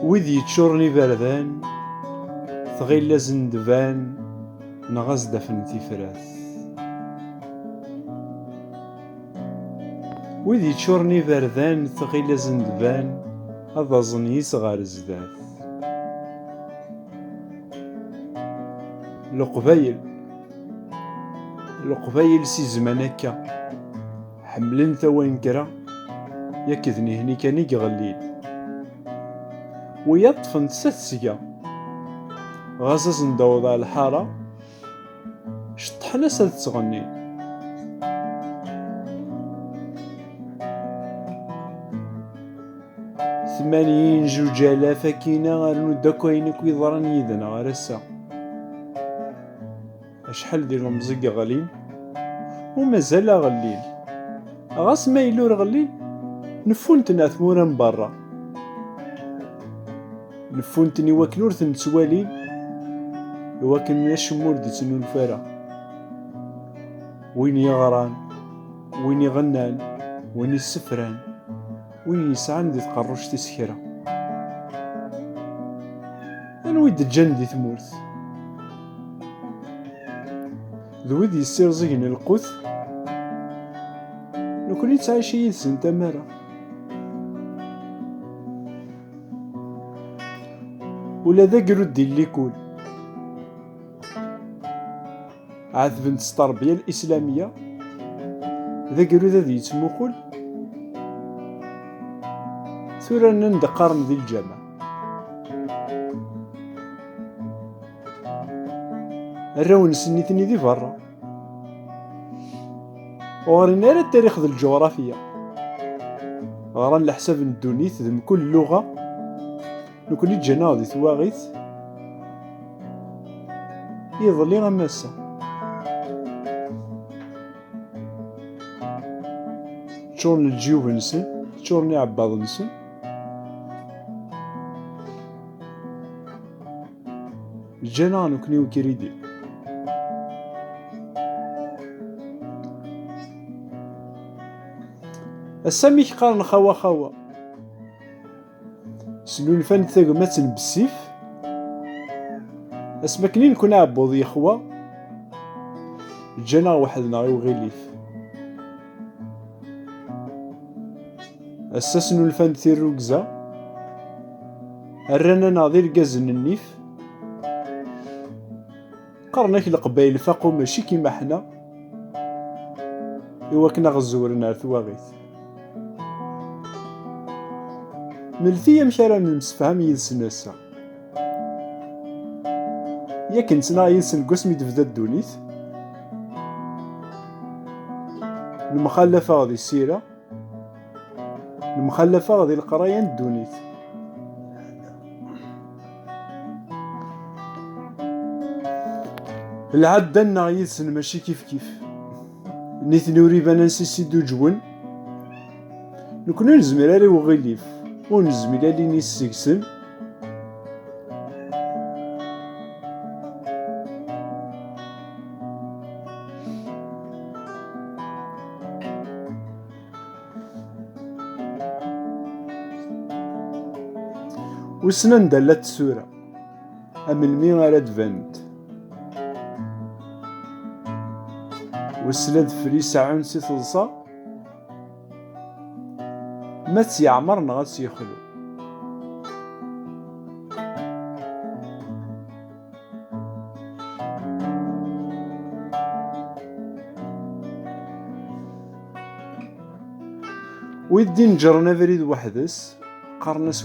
ويد يتشورن يبردان تغيلا زندبان نغاز دفن تيفراث. ويد يتشورن يبردان تغيلا زندبان هذا زنيس غار الزداث. القبايل سي زمان هكا حملن ثوان كرا يكذني هني كان يغليل ويطفن تسسيا غازز ندوض على الحارة شطحنا ساد تغني. ثمانين جوج آلاف كينا غارنو داكوينك ويضران يدنا غارسا أشحال ديال المزيق غالين ومازال غليل غاس ما يلور غليل نفونتنا ثمورا من برا نفونتني واكنور تنتوالين واكن نشمور دي تنو الفرا وين يغران وين يغنان وين السفران وين يسعان دي تقروش تسكرة انويد الجن دي ثمورث ذويد يسير زين القث نكوني تعيش يدسن تمارا ولا ذا قرود اللي يكون عاد بنت التربية الإسلامية ذا قرود ذي يتموقل ثورا ندقارن ذي الجامع الراون سنيتني ذي برا وغرينا على التاريخ ذي الجغرافية غران لحساب الدونيت ذم كل لغة نكوني جانا ذي ثواغيث يظلي غماسة تشورن الجيوب نسن تشورني عباض نسن جانا نكوني وكريدي السامي قارن خوا سنو الفن ثقمات بالسيف اسمكني نكون عبوض يا خوا جانا وحدنا وغيليف اساسنو الفن ثير ركزة الرانا ناظير قازن النيف قرناك القبايل فاقو ماشي كيما حنا إوا كنا غزورنا ثواغيث ملثية مشارا نمسفهم يدسن هسا ياك نتنا يدسن قسمي تبدا الدونيث المخلفة غادي السيرة المخلفة غادي القراية الدونيث العدة نا يدسن ماشي كيف نيت نوري بنا نسيسي دو جون نكون نزمير علي وغيليف ونزمير علي نيسيكسن وسنان دالات السورة أم المي غالا دفانت وسلاد فريس عون سي تلصا ما تيعمر نغا تيخلو ويدي نجرنا فريد وحدس قرنا